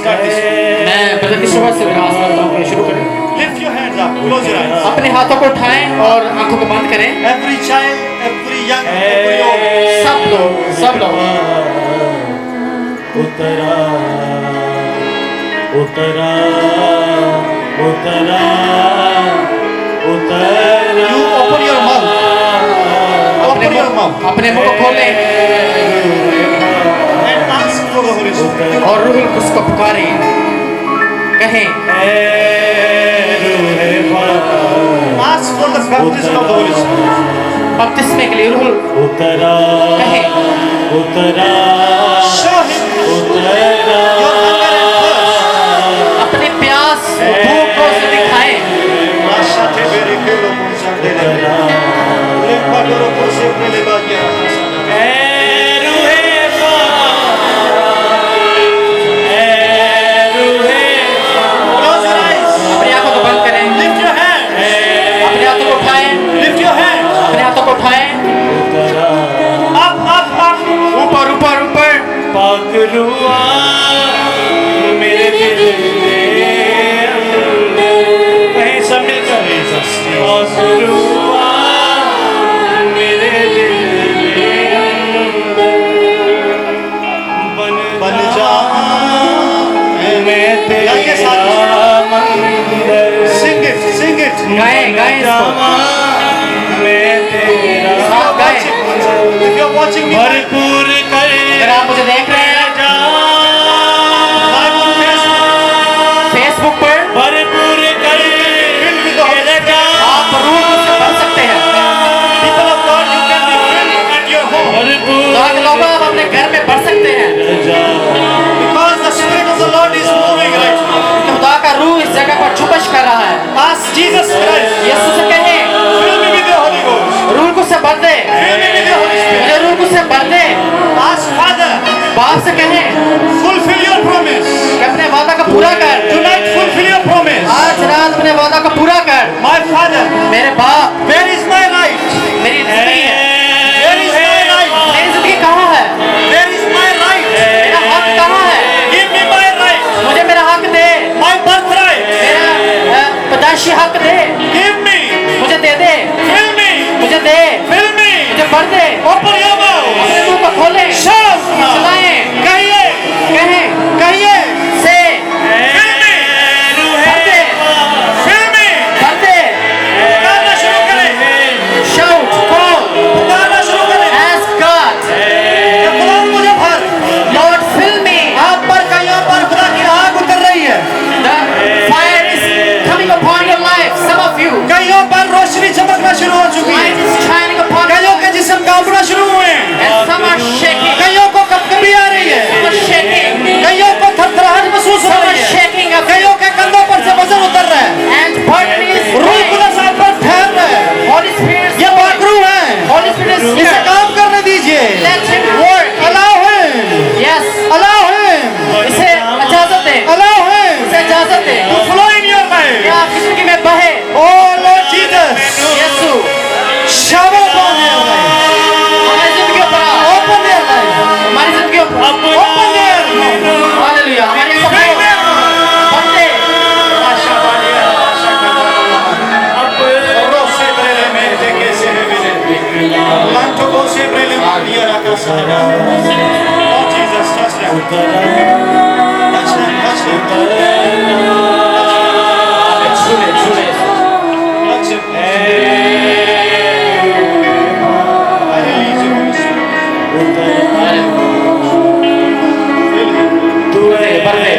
start this. मैं brother की सुबह से विरास करता हूँ कि शुरू करें। Lift your hands up. Close your eyes. अपने हाथों को उठाएं और आंखों को बंद करें। Every child, every young, every old. सब लोग उतरा उतरा उतरा उतरा। You open your mouth. Open your mouth. अपने मुंह को खोलें And ask for the Holy Spirit. और रूह कुछ को पुकारें, कहें Ask for the baptism of the Holy Spirit. बपतिस्मे के लिए रूह उतरा कहें, उतरा Show him उतरा। your hunger and thirst. अपने प्यास भूख को उसे दिखाएं। Masha te beri kelo musande le. Le padoro kose prele bagia. Close your eyes. अपनी आंखों को बंद करें, Lift your hands. अपने हाथों को उठाएं, Lift your hands. अपने हाथों को उठाएं, Up, up, up. ऊपर ऊपर ऊपर। पकड़ुआ मेरे दिल के अंदर। कहीं सब मिलकर पकड़ुआ मेरे दिल के अंदर। बन जा मैं तेरा मंदिर। Sing it, sing it. गाएं गाएं इसको। मैं तेरा साथ गाएं। If you're watching me भरपूर कर अगर आप मुझे देख रहे हैं live on Facebook, फेसबुक पर, भरपूर कर filled with the Holy Spirit. आप रूह से भर सकते हैं। People of God, you can be filled at your home. खुदा के लोग आप अपने घर में भर सकते हैं, Because the Spirit of the Lord is moving right now. खुदा का रूह इस जगह पर छुपश कर रहा है। Ask Jesus Christ, यीशु से कहें, fill me with your Holy Ghost. रूह को से भर दे, Fill me with your Holy Spirit. मुझे रूह को से भर दे। Ask Father, बाप से कहें fulfill your promise. कि अपने वादा को पूरा कर, Tonight, fulfill your promise. आज रात अपने वादा को पूरा कर। My Father, मेरे बाप, where is my right? मेरी जिंदगी है, Where is my right? मेरी जिंदगी कहाँ है, Where is my right? मेरा हक कहाँ है, Give me my right. मुझे मेरा हक दे, My birthright. मेरा पैदाइशी हक दे, Give me. मुझे दे दे, Fill me. मुझे दे, Fill me. मुझे भर दे। Open your mouth. अपने मुंह को खोले, Shout. चलाएं, कहिए. कहें कहिए. से Fill me. भर दे, Fill me. भर दे। पुकारना शुरू करें. Shout, call, पुकारना शुरू करें. ask God, ये खुदा मुझे भर. Lord fill me। आप पर कहीं पर खुदा की आग उतर रही है. The fire is coming upon your life, some of you. कईयों पर रोशनी चमकना शुरू हो चुकी Light है. is shining upon कईयों you, के जिस्म कांपना शुरू हुए हैं. and some are shaking, कईयों को कपकपी आ रही है. some are shaking, कईयों को थरथराहट महसूस हो some रही are है. shaking up, कईयों के कंधों पर से वजन उतर रहा है. and burden is रूह going. खुदा साथ पर ठहर रहा है. Holy Spirit, ये बागरू है. Holy Spirit is इसे here. काम करने दीजिए. Let him work. Allow him. Yes, Allow him. इसे इजाजत दे, Allow him इसे इजाजत दे to flow in your कि life. आपकी जिंदगी में बहे। Oh Lord Jesus. Yeshu, Shower upon their life. हमारी जिंदगियों पर आ, Open their life. हमारी जिंदगियों पर, Open their life. हालेलुया, हमारी आंखों Fill को them. भर दे। Rosse brele mente che se ne vede. Lanto cose brele maria la casa. Oh Jesus, touch them. Touch them, touch them. छूले, छूले। Touch them. I release you, Holy Spirit. Fill him. भर दे,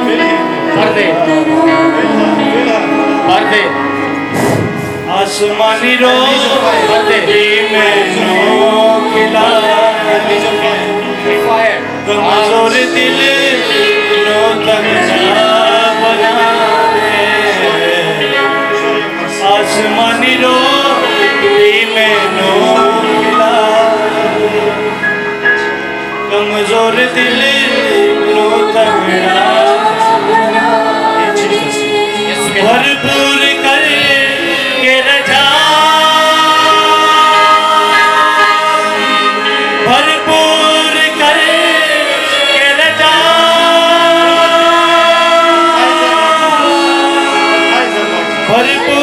Fill him. भर दे, Fill her. Fill her. भर दे, आसमानी रो भर दे। मैनू खिला Release your fire. Fire. कमजोर दिल no तगड़ा बना दे। आसमानी रो मैनू खिला कमजोर दिल नो तगड़ा यीशु के नाम। भरपूर कर के रजा भरपूर कर के भरपूर